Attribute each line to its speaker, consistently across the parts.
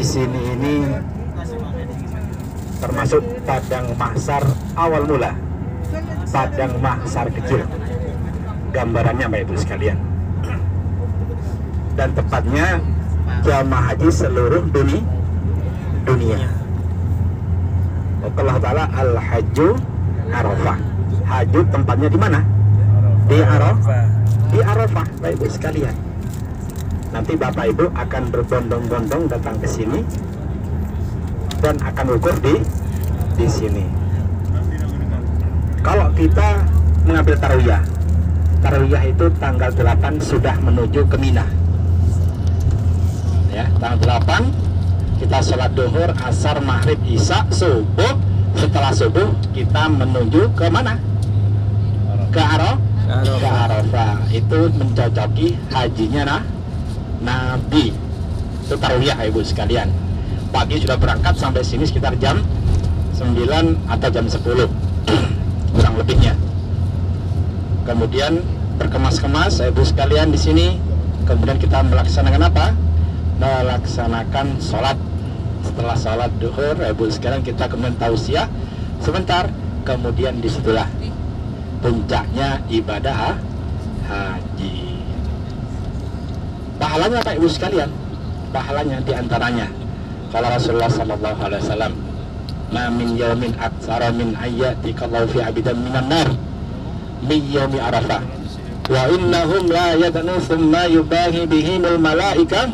Speaker 1: di sini ini termasuk padang mahsyar awal mula, padang mahsyar kecil. Gambarannya Bapak Ibu sekalian. Dan tepatnya jamaah haji seluruh dunia. Allah Ta'ala al-hajju Arafah. Haji tempatnya di mana? Di Arafah. Di Arafah, Bapak Ibu sekalian. Nanti Bapak Ibu akan berbondong-bondong datang ke sini dan akan ukur di sini. Kalau kita mengambil tarawiyah itu tanggal 8 sudah menuju ke Mina. Ya, tanggal 8 kita sholat duhur, asar, maghrib, isya, subuh. Setelah subuh kita menuju ke mana? Ke Arafah. Itu mencocoki hajinya Nabi. Itu tarawiyah Ibu sekalian. Pagi sudah berangkat sampai sini sekitar jam 9 atau jam 10 kurang lebihnya. Kemudian berkemas-kemas Ibu sekalian di sini. Kemudian kita melaksanakan apa? Melaksanakan sholat. Setelah sholat duhur Ibu sekalian kita kemudian tausiah sebentar. Kemudian disitulah puncaknya ibadah haji. Pahalanya Pak Ibu sekalian, pahalanya diantaranya kalau Rasulullah Sallallahu Alaihi Wasallam, "Ma min yaumin aktsara min ayyati kallahu fi abidan minan nar min yaumi Arafah wa innahum la yadnu thumma yubahi bihimul malaika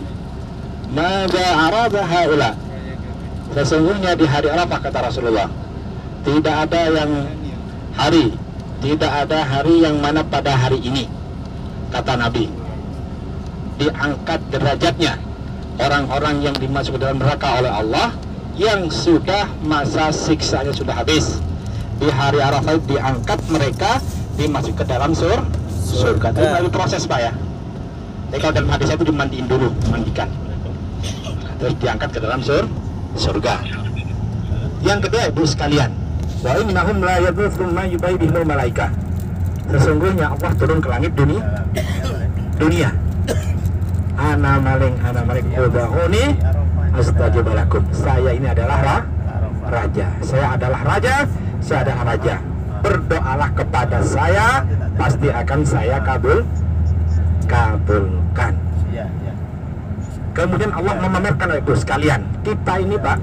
Speaker 1: madza arada haula." Sesungguhnya di hari Arafah kata Rasulullah, tidak ada hari yang mana pada hari ini, kata Nabi, diangkat derajatnya orang-orang yang dimasuk ke dalam neraka oleh Allah yang sudah masa siksanya sudah habis. Di hari Arafah diangkat mereka dimasuk ke dalam surga. Itu melalui proses Pak ya. Jadi kalau dalam hadisnya itu dimandiin dulu, mandikan, terus diangkat ke dalam surga. Yang kedua Ibu sekalian, wa innahum la yadhufun ma yubayyihul malaika. Sesungguhnya Allah turun ke langit dunia. Ana maling udahuni astajib lakum. Saya ini adalah raja. Saya adalah raja. Berdoalah kepada saya, pasti akan saya kabulkan. Kemudian Allah memamerkan Ibu sekalian, kita ini Pak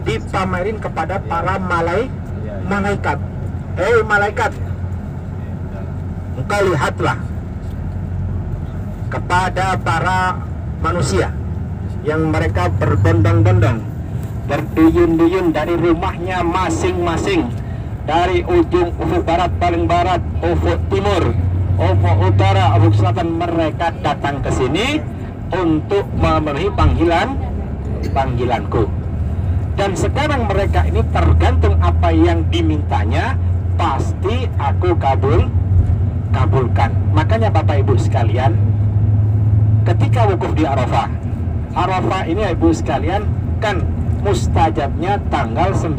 Speaker 1: dipamerin kepada para malaikat. Hei malaikat, engkau lihatlah kepada para manusia yang mereka berbondong-bondong, berduyun-duyun dari rumahnya masing-masing, dari ujung ufuk barat paling barat, ufuk timur, ufuk utara, ufuk selatan. Mereka datang ke sini untuk memenuhi panggilanku. Dan sekarang mereka ini tergantung apa yang dimintanya, pasti aku kabulkan. Makanya Bapak Ibu sekalian, ketika wukuf di Arafah ini Ibu sekalian kan mustajabnya tanggal 9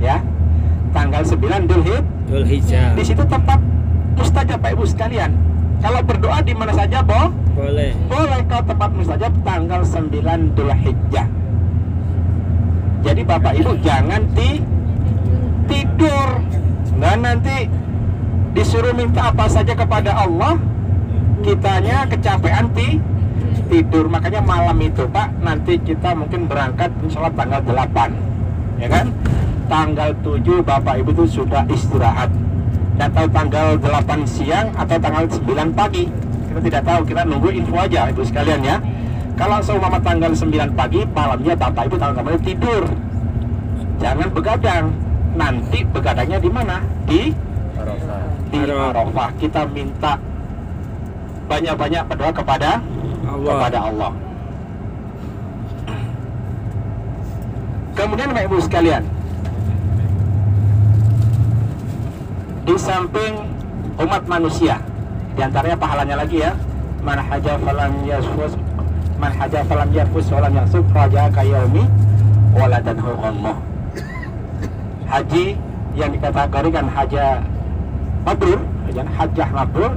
Speaker 1: ya, tanggal 9 Dzulhijjah. Di situ tempat mustajab Pak Ibu sekalian. Kalau berdoa di mana saja boleh. Kalau tempat mustajab tanggal 9 Dzulhijjah. Jadi Bapak Ibu jangan tidur. Nah nanti disuruh minta apa saja kepada Allah, kitanya kecapean tidur. Makanya malam itu Pak, nanti kita mungkin berangkat insya Allah tanggal 8, ya kan? Tanggal 7 Bapak Ibu itu sudah istirahat. Tidak tahu tanggal 8 siang atau tanggal 9 pagi, kita tidak tahu, kita nunggu info aja Ibu sekalian ya. Kalau seumpama tanggal 9 pagi, malamnya Bapak Ibu tanggal tidur, jangan begadang. Nanti begadangnya di mana? Di Arafah. Kita minta banyak-banyak berdoa kepada Allah. Kemudian Bapak Ibu sekalian, di samping umat manusia, diantaranya pahalanya lagi ya, man haja falam yarfus walam yasuk raja kayaumi waladanhu Allah. Haji yang dikategorikan hajah mabrur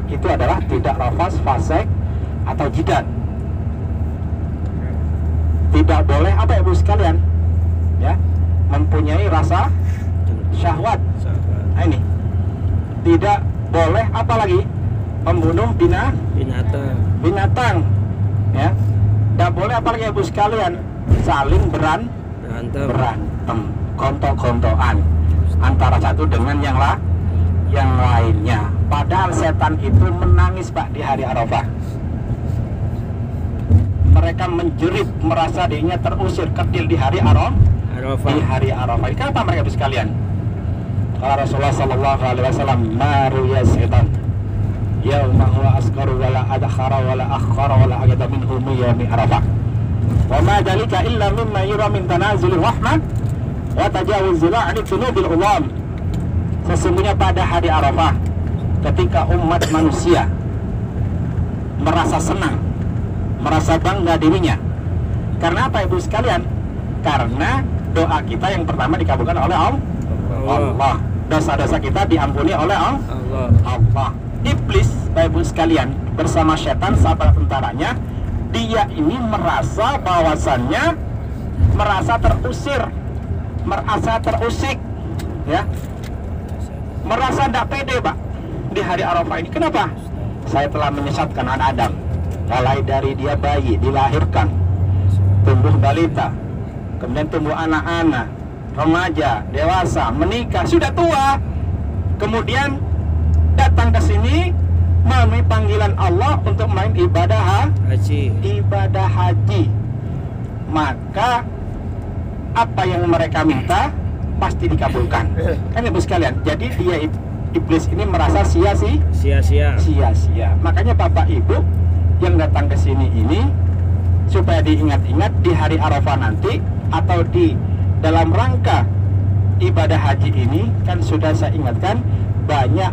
Speaker 1: itu adalah tidak rafas, fasik atau jidat. tidak boleh apa Ibu sekalian? Ya, mempunyai rasa syahwat. Nah, ini tidak boleh apa lagi? Membunuh binatang. Ya, tidak boleh apa lagi Ibu sekalian? Saling berantem, gontok-gontokan antara satu dengan yang lainnya. Padahal setan itu menangis Pak di hari Arafah. Mereka menjerit, merasa dirinya terusir kecil di hari Arafah. Di hari Arafah. Kenapa mereka sekalian? Kalau Rasulullah Sallallahu Alaihi Wasallam, "Maru ya setan, yauma huwa asqaru wala adkhara wala akhara wala agada minhu yaumi Arafah. Wa ma dzalika illa mimma yura min tanazulir rahmah wa tajawuzul 'ani dzunubil ulam." Sesungguhnya pada hari Arafah, ketika umat manusia merasa senang, merasa bangga dirinya. Karena apa Ibu sekalian? Karena doa kita yang pertama dikabulkan oleh Allah. Dosa-dosa kita diampuni oleh Allah. Iblis, Bapak Ibu sekalian, bersama setan sahabat tentaranya, dia ini merasa bahwasannya merasa terusir, merasa terusik, ya, merasa tidak pede Pak di hari Arafah ini. Kenapa? Saya telah menyesatkan anak Adam, mulai dari dia bayi dilahirkan, tumbuh balita, kemudian tumbuh anak-anak, remaja, dewasa, menikah, sudah tua, kemudian datang ke sini memenuhi panggilan Allah untuk main ibadah haji. Maka apa yang mereka minta pasti dikabulkan. Kan Ibu sekalian, jadi dia iblis ini merasa sia-sia. Makanya Bapak Ibu yang datang ke sini ini supaya diingat-ingat di hari Arafah nanti atau di dalam rangka ibadah haji ini, kan sudah saya ingatkan banyak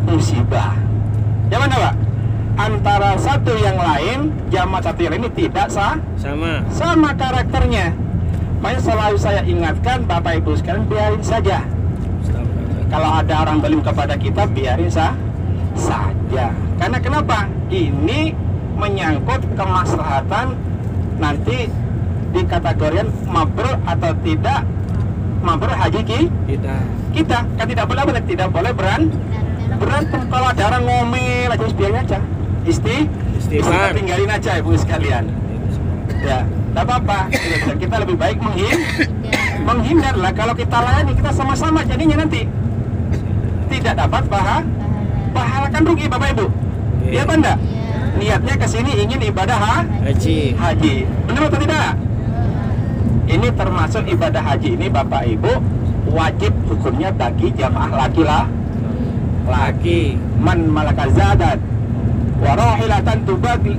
Speaker 1: musibah. Yang mana Pak? Antara satu yang lain, jamaah satu yang ini tidak sama karakternya. Makanya selalu saya ingatkan Bapak Ibu sekalian, biarin saja. Kalau ada orang zalim kepada kita, biarin saja. Karena kenapa? Ini menyangkut kemaslahatan nanti di kategorian mabrur atau tidak mabrur haji kita. Kan tidak boleh berantem. Kalau ada orang ngomel aja, biarin aja. Istighfar, tinggalin aja Ibu sekalian. Ya, tidak apa-apa. Kita lebih baik menghindar lah. Kalau kita layani, kita sama-sama jadinya nanti tidak dapat pahala, kan rugi Bapak Ibu. Iya apa enggak? Niatnya ke sini ingin ibadah haji. Benar atau tidak? Ini termasuk ibadah haji ini Bapak Ibu wajib hukumnya bagi jamaah laki. Man malaka zadat wa rahilatan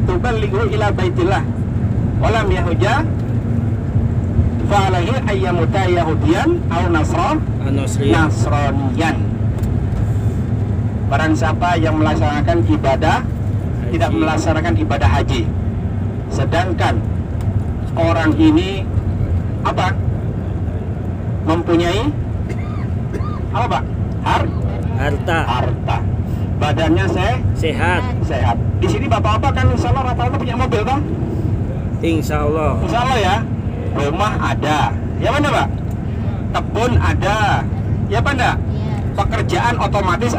Speaker 1: tuballighu ila baitillah wa lam yahujja fa alaihi ayyamuta yahudiyan aw nasraniyan. Barang siapa yang melaksanakan ibadah tidak melaksanakan ibadah haji, sedangkan orang ini apa? Mempunyai apa Pak? Harta. Badannya sehat. Di sini bapak-bapak kan insya Allah rata-rata punya mobil Bang?
Speaker 2: Insya Allah
Speaker 1: ya. Rumah ada. Ya mana Pak? Kebun ada. Ya apa enggak? Pekerjaan otomatis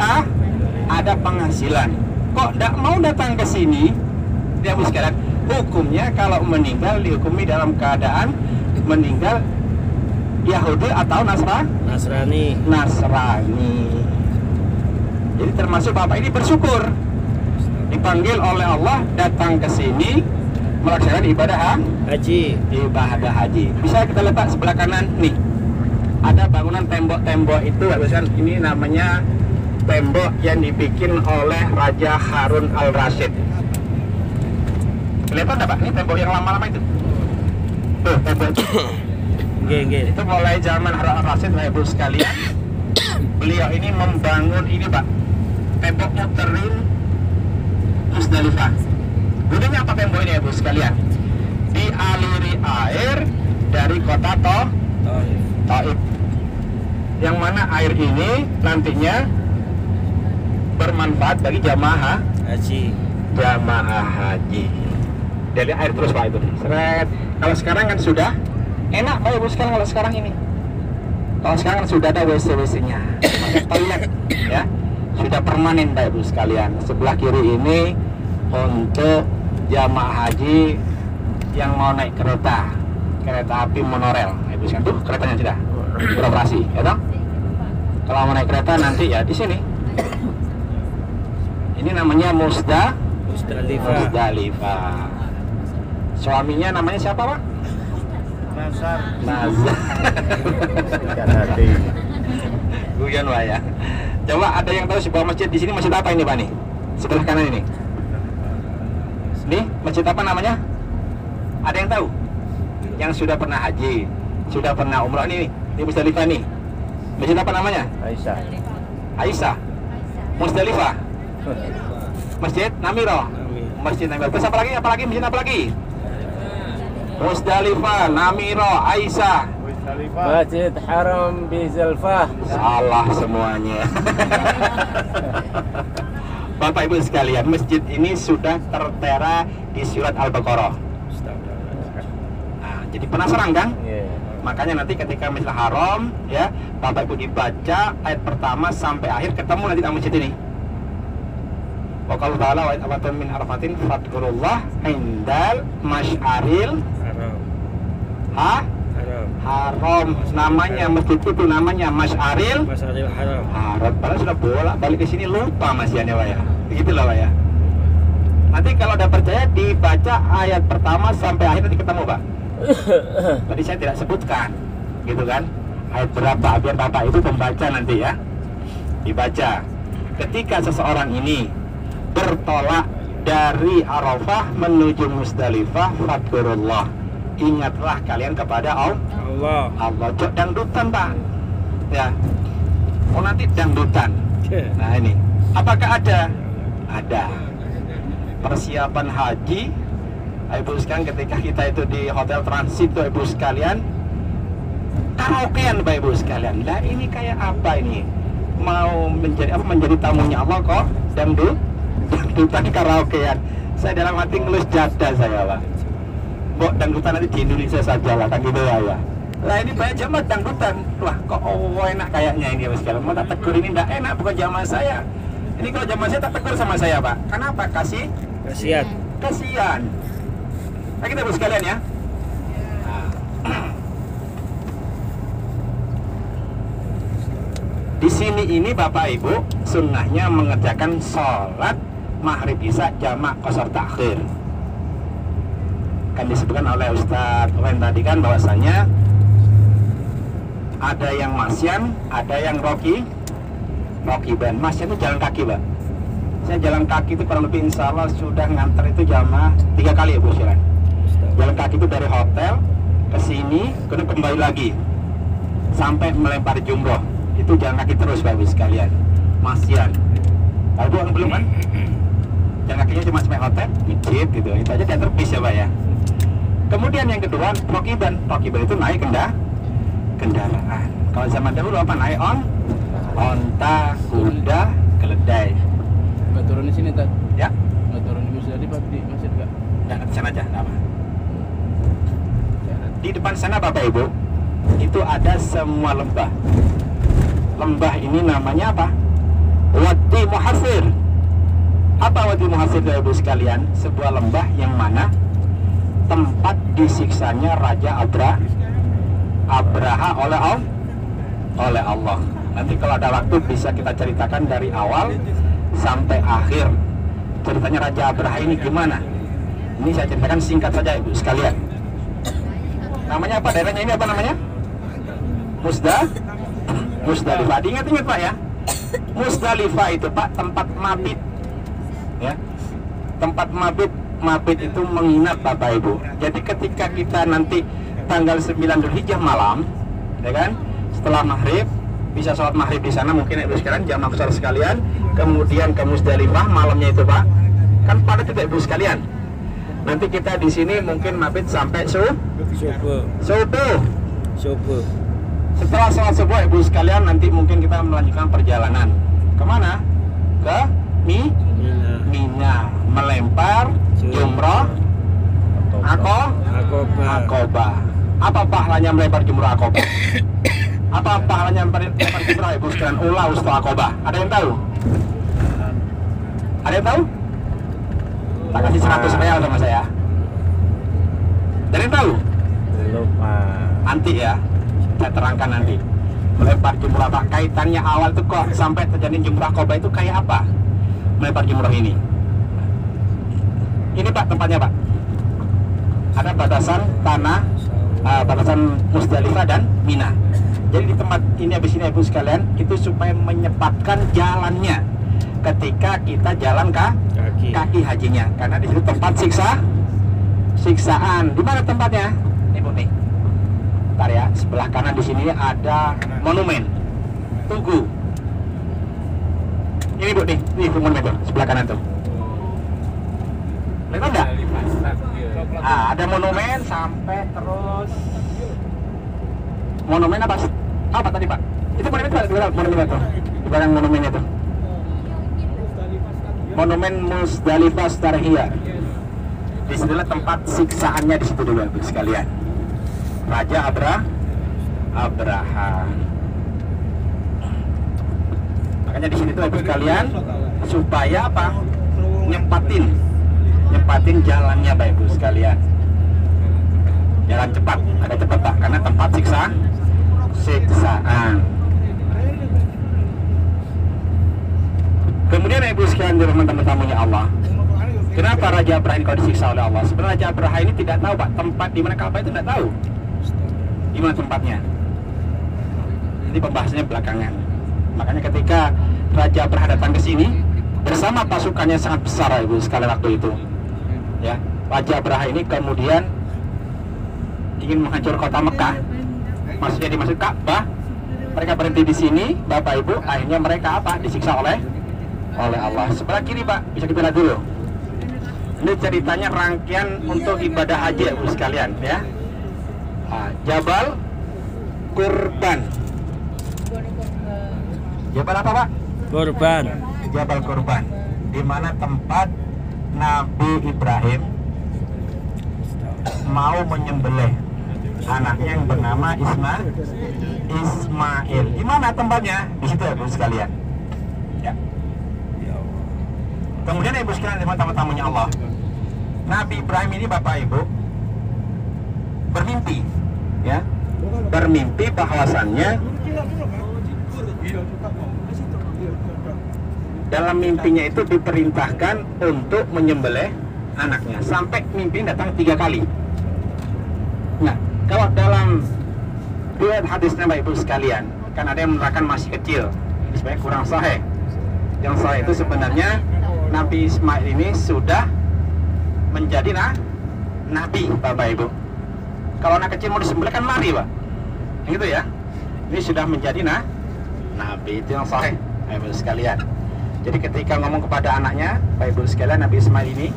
Speaker 1: ada penghasilan. Kok tidak mau datang ke sini? Dia sekalian, hukumnya kalau meninggal dihukumi dalam keadaan meninggal Yahudi atau Nasrani. Jadi termasuk Bapak ini bersyukur dipanggil oleh Allah datang ke sini melaksanakan ibadah haji. Bisa kita lihat sebelah kanan nih. Ada bangunan tembok-tembok itu, ini namanya tembok yang dibikin oleh Raja Harun al-Rasyid. Kelihatan enggak Pak? Ini tembok yang lama-lama itu. Tuh, tembok itu. Itu mulai zaman Harun al-Rasyid, Ibu sekalian. Beliau ini membangun ini Pak, tembok muterin Musdalifah. Gunanya apa tembok ini Ibu sekalian? Dialiri air dari kota Taif. Yang mana air ini nantinya bermanfaat bagi jamaah haji. Dari air terus Pak itu. Seret. Kalau sekarang kan sudah enak Pak Ibu sekarang kalau sekarang ini. Kalau sekarang kan sudah ada WC-WC-nya, pakai toilet ya. Sudah permanen Pak Ibu sekalian. Sebelah kiri ini untuk jamaah haji yang mau naik kereta api monorel. Ibu sekalian tuh keretanya sudah beroperasi, ya toh? Kalau mau naik kereta nanti ya di sini. Ini namanya Musdalifah. Suaminya namanya siapa Pak? Nazar. Guyon Pak ya. Coba ada yang tahu sebuah masjid di sini masjid apa ini Pak nih? Sebelah kanan ini. Ini masjid apa namanya? Ada yang tahu? Yang sudah pernah haji, sudah pernah umrah ini Musdalifah nih. Masjid apa namanya? Aisyah. Musdalifah. Masjid Namiro. Masjid Namiro. Terus apa lagi? Masjid apa lagi? Musdalifah, Namiro, Aisyah.
Speaker 2: Masjid Haram Bizalfah.
Speaker 1: Salah semuanya. Bapak Ibu sekalian, masjid ini sudah tertera di surat Al-Baqarah. Nah, jadi penasaran kan? Makanya nanti ketika Masjidil Haram ya, Bapak Ibu dibaca ayat pertama sampai akhir ketemu nanti di masjid ini. Wa qala ta'ala wa abatun min arafatin fadkurullah indal masy'aril haram. Namanya masjid itu namanya Masy'aril Haram. Padahal sudah bolak-balik ke sini lupa Mas ya Pak ya. Begitulah Pak ya. Nanti kalau udah percaya dibaca ayat pertama sampai akhir nanti ketemu Pak. Tadi saya tidak sebutkan, gitu kan? Ayat berapa biar Bapak itu membaca nanti ya. Dibaca. Ketika seseorang ini bertolak dari Arafah menuju Musdalifah, fadkurullah. Ingatlah kalian kepada Allah. Jok dangdutan Pak. Ya. Oh nanti dangdutan. Nah ini. Apakah ada? Ada. Persiapan haji. Ibu sekalian ketika kita itu di hotel transit tuh Ibu sekalian, karaokean Pak Ibu sekalian. Lah ini kayak apa ini? Mau menjadi tamunya Allah kok dangdutan karaokean. Saya dalam hati ngelus jada saya Pak. Kok dangdutan nanti di Indonesia saja lah kan gitu ya. Lah ini banyak jamaah dangdutan. Wah kok enak kayaknya ini Ibu sekalian. Mau tak tegur ini enggak enak, bukan jamaah saya. Ini kalau jamaah saya tak tegur sama saya Pak. Kenapa? Kasihan. Nah kita Ibu sekalian ya. Di sini ini Bapak Ibu sunnahnya mengerjakan sholat maghrib isya jamak qashar ta'khir. Kan disebutkan oleh Ustadz Wen tadi kan bahwasanya ada yang masyan, ada yang roki band. Masyan itu jalan kaki Pak. Saya jalan kaki itu kurang lebih insya Allah sudah nganter itu jamaah 3 kali ya Bu Siran. Jalan kaki itu dari hotel ke sini, kemudian kembali lagi sampai melempar jumroh. Itu jalan kaki terus Bapak Ibu sekalian. Masyan. Kalau Bu belum kan? Jalan kakinya cuma sampai hotel, masjid gitu. Itu aja diantar bis ya Pak ya. Kemudian yang kedua rokiban itu naik kendaraan. Kalau zaman dahulu apa naik onta, kuda, keledai.
Speaker 2: Nggak turun di sini tak?
Speaker 1: Ya.
Speaker 2: Nggak turun di Musdalifah di masjid nggak?
Speaker 1: Nggak di sana aja, nggak apa. Di depan sana Bapak Ibu itu ada semua lembah. Lembah ini namanya apa? Wadi Muhasir. Apa Wadi Muhasir Bapak Ibu sekalian? Sebuah lembah yang mana tempat disiksanya Raja Abraha oleh Allah. Nanti kalau ada waktu bisa kita ceritakan dari awal sampai akhir ceritanya Raja Abraha ini gimana. Ini saya ceritakan singkat saja Ibu sekalian. Namanya apa daerahnya ini, apa namanya? Musdalifah. Ingat Pak ya. Musdalifah itu Pak tempat mabit. Ya. Tempat mabit itu menginap Bapak Ibu. Jadi ketika kita nanti tanggal 9 Dzulhijjah malam, ya kan? Setelah maghrib bisa sholat maghrib di sana mungkin Ibu sekalian jamaah besar sekalian, kemudian ke Musdalifah malamnya itu Pak. Kan padat itu Ibu sekalian. Nanti kita di sini mungkin mabit sampai subuh. Setelah sholat subuh Ibu sekalian nanti mungkin kita melanjutkan perjalanan. Kemana? Ke Mina. Melempar jumroh Aqobah. Apa pahalanya melempar jumrah Aqobah? Apa pahalanya melempar jumrah ibu sekalian? Ulah Ustaz Aqobah. Ada yang tahu? Ada yang tahu? Tak kasih 100 real sama saya. Ada yang tahu?
Speaker 2: Lupa.
Speaker 1: Nanti ya, saya terangkan nanti. Melempar jumrah Pak, kaitannya awal itu kok sampai terjadi jumrah Aqobah itu kayak apa? Melempar jumrah ini. Ini Pak tempatnya Pak. Ada batasan tanah, batasan Musdalifah dan Mina. Jadi di tempat ini habis ini ibu sekalian itu supaya menyempatkan jalannya ketika kita jalan kaki hajinya, karena di situ tempat siksaan. Di mana tempatnya? Nih Bu nih. Bentar ya, sebelah kanan di sini ada monumen Tugu. Ini Bu nih, monumen tuh sebelah kanan tuh. Lihat enggak? Ada monumen sampai terus. Monumen apa tadi Pak? Itu monumen itu tuh. Di belakang monumennya tuh. Monumen Musdalifah Starhiyah. Di situlah tempat siksaannya, di situ dulu Ibu sekalian. Raja Abraha. Makanya di sini tuh Ibu sekalian supaya apa? Nyempatin jalannya Bapak Ibu sekalian. Jalan cepat, ada cepat Pak, karena tempat siksaan. Kemudian Ibu sekalian dirahmati tamunya Allah. Kenapa Raja Abraha ini kalau disiksa oleh Allah? Sebenarnya Raja Abraha ini tidak tahu Pak, tempat di mana Ka'bah itu tidak tahu. Di mana tempatnya? Ini pembahasannya belakangan. Makanya ketika Raja Abraha datang ke sini bersama pasukannya sangat besar Ibu sekalian waktu itu. Ya, Raja Abraha ini kemudian ingin menghancur kota Mekah. Maksudnya dimaksud Ka'bah. Mereka berhenti di sini, Bapak Ibu, akhirnya mereka apa? Disiksa oleh Allah. Sebelah kiri Pak, bisa kita lihat dulu. Ini ceritanya rangkaian untuk ibadah haji Ibu sekalian ya. Jabal Kurban. Jabal apa Pak?
Speaker 2: Kurban.
Speaker 1: Jabal Kurban. Di mana tempat Nabi Ibrahim mau menyembelih anaknya yang bernama Ismail. Di mana tempatnya? Di situ Ibu sekalian. Ya. Kemudian Ibu sekalian tamu-tamunya Allah. Nabi Ibrahim ini Bapak Ibu bermimpi, ya. Bermimpi bahwasannya dalam mimpinya itu diperintahkan untuk menyembelih anaknya. Sampai mimpi datang 3 kali. Nah, kalau dalam riwayat hadisnya Bapak Ibu sekalian, kan ada yang menerangkan masih kecil. Ini sebenarnya kurang sahih. Yang sahih itu sebenarnya Nabi Ismail ini sudah menjadi nabi Bapak Ibu. Kalau anak kecil mau disembelih kan lari Pak. Gitu ya. Ini sudah menjadi nabi, itu yang sahih Bapak Ibu sekalian. Jadi ketika ngomong kepada anaknya, Bapak Ibu sekalian, Nabi Ismail ini,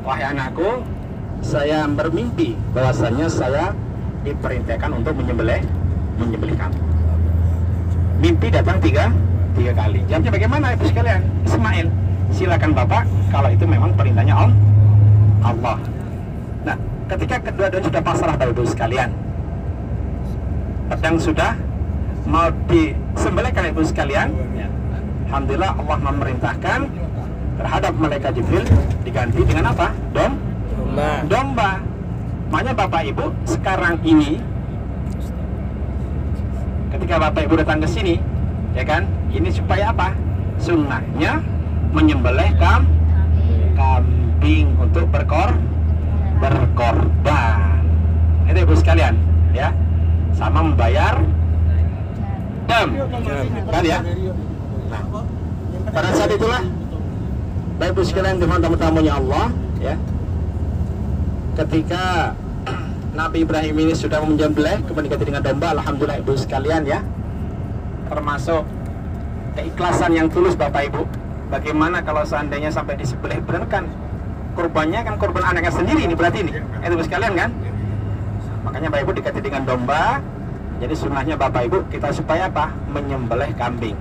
Speaker 1: wahai anakku, saya bermimpi bahwasanya saya diperintahkan untuk menyembelih kamu. Mimpi datang tiga kali. Jawabnya bagaimana Ibu sekalian? Ismail, silakan Bapak, kalau itu memang perintahnya Allah. Nah, ketika kedua-duanya sudah pasrah Bapak Ibu sekalian, pedang sudah mau disembelihkan Ibu sekalian, alhamdulillah Allah memerintahkan terhadap malaikat Jibril diganti dengan apa? Domba. Makanya Bapak Ibu sekarang ini ketika Bapak Ibu datang ke sini, ya kan? Ini supaya apa? Sunnahnya menyembelih kambing untuk berkorban. Itu Ibu sekalian, ya. Sama membayar dam. Kan ya? Nah, pada saat itulah Bapak Ibu sekalian dengan tamu-tamunya Allah, ya. Ketika Nabi Ibrahim ini sudah menyembelih kemudian diganti dengan domba, alhamdulillah Ibu sekalian ya. Termasuk keikhlasan yang tulus Bapak Ibu. Bagaimana kalau seandainya sampai disembelih benar kan kurbannya kan kurban anaknya sendiri ini berarti ini. Ibu sekalian kan? Makanya Bapak Ibu diganti dengan domba. Jadi sunnahnya Bapak Ibu kita supaya apa? Menyembelih kambing.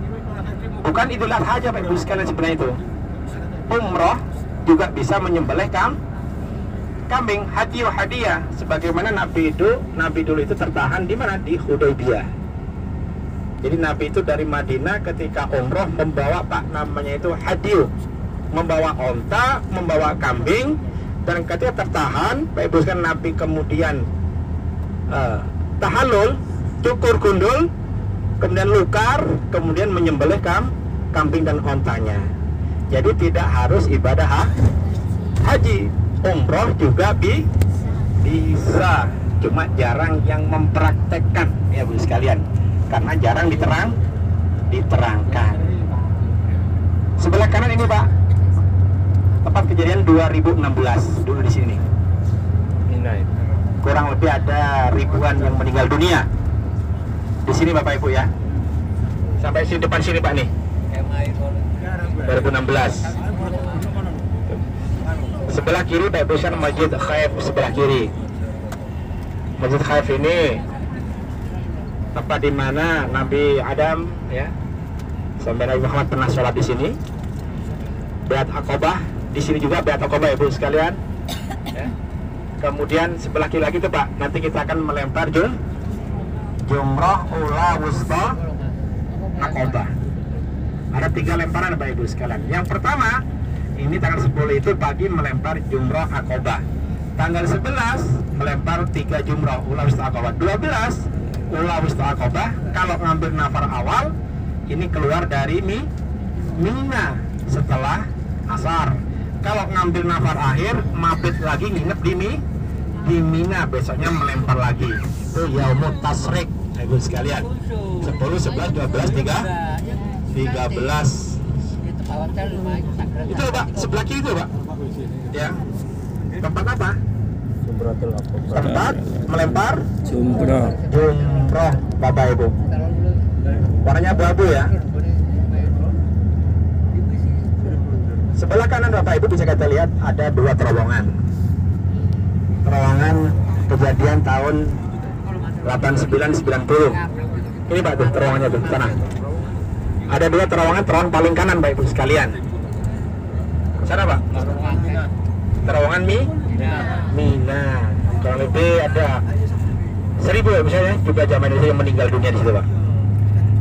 Speaker 1: Bukan Idul Adha aja Bapak Ibu sekalian sebenarnya itu. Umroh juga bisa menyembelih kambing, haji hadiah. Sebagaimana Nabi dulu itu tertahan di mana? Di Hudaybiyah. Jadi Nabi itu dari Madinah ketika umroh membawa namanya itu hadiu, membawa onta, membawa kambing, dan ketika tertahan, Pak Ibu sekalian, Nabi kemudian tahallul, cukur gundul, kemudian lukar, kemudian menyembelih kambing dan ontanya. Jadi tidak harus ibadah haji, umroh juga bisa, cuma jarang yang mempraktekkan ya Bu sekalian, karena jarang diterangkan. Sebelah kanan ini Pak, tempat kejadian 2016 dulu di sini. Kurang lebih ada ribuan yang meninggal dunia di sini Bapak Ibu ya. Sampai sini depan sini Pak nih. 2016. Sebelah kiri Pak Ibu kan Masjid Khaif sebelah kiri. Masjid Khaif ini tempat di mana Nabi Adam ya sampai Nabi Muhammad pernah sholat di sini. Baiat Aqabah di sini juga Baiat Aqabah Ibu sekalian. Ya. Kemudian sebelah kiri lagi tuh Pak, nanti kita akan melempar jumrah ula wusta Aqabah. Ada 3 lemparan Pak Ibu sekalian. Yang pertama, ini tanggal 10 itu pagi melempar jumrah Aqabah. Tanggal 11 melempar 3 jumrah ula wusta Aqabah. 12 ula wusta Aqabah. Kalau ngambil nafar awal, ini keluar dari Mina setelah asar. Kalau ngambil nafar akhir, mabit lagi nginep di Mina, besoknya melempar lagi. Itu yaumut tasrik Ibu sekalian. 10, 11, 12, 13. Itu Pak, sebelah kiri itu Pak. Ya. Tempat apa? Tempat melempar jumroh Bapak Ibu. Warnanya abu-abu ya. Sebelah kanan Bapak Ibu bisa kita lihat ada 2 terowongan. Terowongan kejadian tahun 89-90. Ini Pak tuh terowongannya tuh sana. Ada 2 terowongan, terowongan paling kanan Pak Ibu sekalian. Sana Pak. Terowongan Mina. Kurang lebih ada 1000 ya misalnya juga jamaah Indonesia yang meninggal dunia di situ Pak.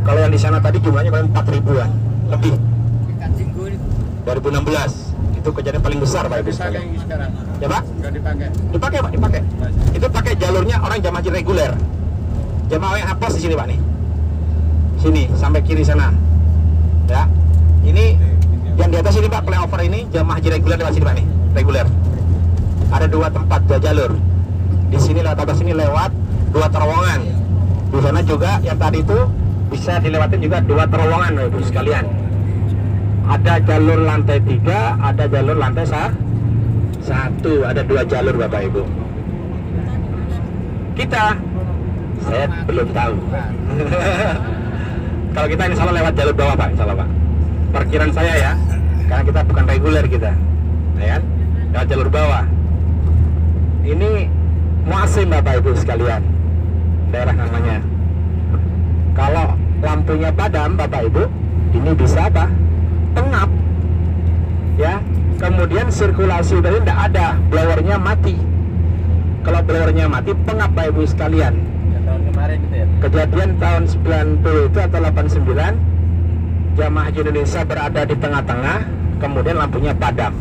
Speaker 1: Kalau yang di sana tadi jumlahnya paling 4000-an lebih. 2016 itu kejadian paling besar Pak Ibu sekalian. Ya Pak? Dipakai Pak, dipakai. Itu pakai jalurnya orang jamaah haji reguler. Jamaah yang hapus di sini Pak nih. Sini sampai kiri sana. Ya. Ini yang di atas ini Pak, flyover ini jamaah haji reguler lewat sini Pak nih, reguler. Ada 2 tempat 2 jalur. Di sini lewat atas sini lewat 2 terowongan. Di sana juga yang tadi itu bisa dilewatin juga 2 terowongan Pak Ibu sekalian. Ada jalur lantai 3, ada jalur lantai 1, ada 2 jalur Bapak Ibu. Saya belum tahu. Kalau kita insya Allah lewat jalur bawah Pak, insya Allah Pak. Perkiraan saya ya, karena kita bukan reguler kita, ya kan? Lewat jalur bawah. Ini Muasim Bapak Ibu sekalian, daerah namanya. Kalau lampunya padam Bapak Ibu, ini bisa apa? Pengap ya, kemudian sirkulasi udara tidak ada, blowernya mati. Kalau blowernya mati, pengap Pak Ibu sekalian.
Speaker 2: Tahun kemarin gitu ya?
Speaker 1: Kejadian tahun 90 itu atau 89, jamaah haji Indonesia berada di tengah-tengah, kemudian lampunya padam.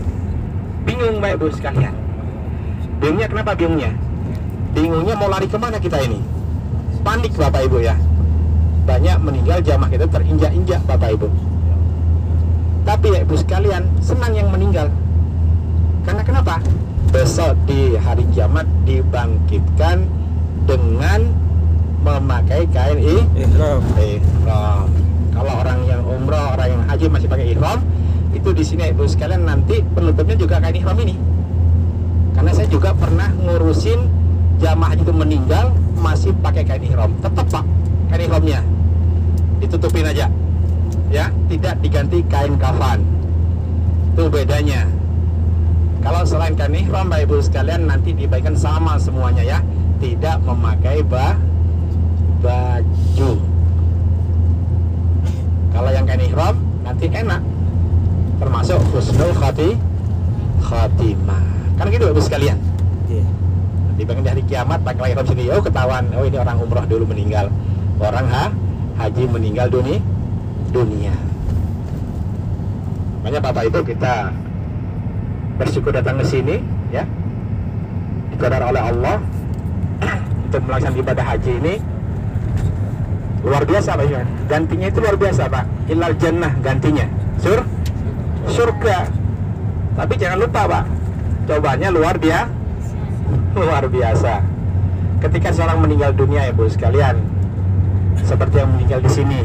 Speaker 1: Bingung Pak Ibu sekalian. Bingungnya kenapa bingungnya? Bingungnya mau lari kemana kita ini? Panik Bapak Ibu ya. Banyak meninggal jamaah kita terinjak-injak Bapak Ibu. Tapi ya Ibu sekalian, senang yang meninggal. Karena kenapa? Besok di hari kiamat dibangkitkan dengan memakai kain ihram. Kalau orang yang umroh, orang yang haji masih pakai ihram, itu di sini Ibu sekalian nanti penutupnya juga kain ihram ini. Karena saya juga pernah ngurusin jamaah haji itu meninggal masih pakai kain ihram. Tetap Pak, kain ihramnya ditutupin aja. Ya, tidak diganti kain kafan. Itu bedanya. Kalau selain kain ihram Bapak Ibu sekalian nanti dibagikan sama semuanya ya, tidak memakai baju. Kalau yang kain ihram nanti enak, termasuk husnul khatimah. Kan gitu Ibu sekalian. Dibanding di hari kiamat pakai ihram sini, oh ketahuan, oh ini orang umroh dulu meninggal, orang haji meninggal dunia. Makanya Bapak Ibu kita bersyukur datang ke sini, ya, dikodar oleh Allah untuk melaksanakan ibadah haji ini. Luar biasa Pak Iwan. Gantinya itu luar biasa Pak. Ilal jannah gantinya. Surga. Tapi jangan lupa Pak, cobanya luar biasa. Ketika seorang meninggal dunia, Ibu sekalian, seperti yang meninggal di sini.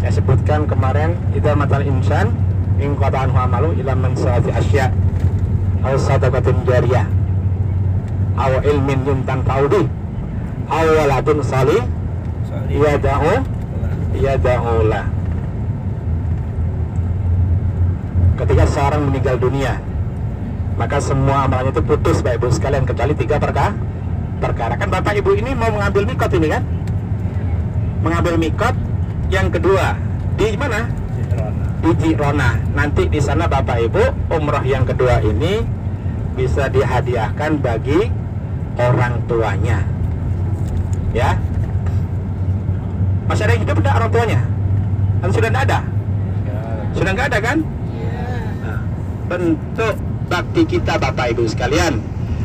Speaker 1: Saya sebutkan kemarin, idza matal insan in qata anhu amalu ila man salati asya aw sadaqatin jariyah aw ilmin yuntafa'u bih aw waladun salih yada'ulah. Ketika seorang meninggal dunia, maka semua amalannya itu putus Bapak Ibu sekalian, kecuali 3 perkara. Kan Bapak Ibu ini mau mengambil mikot ini kan? Mengambil mikot yang kedua di mana? Di Jirona. Nanti di sana Bapak Ibu umrah yang kedua ini bisa dihadiahkan bagi orang tuanya. Ya. Masih ada yang hidup enggak orang tuanya? Kan sudah enggak ada? Sudah enggak ada kan? Nah, bentuk bakti kita Bapak Ibu sekalian,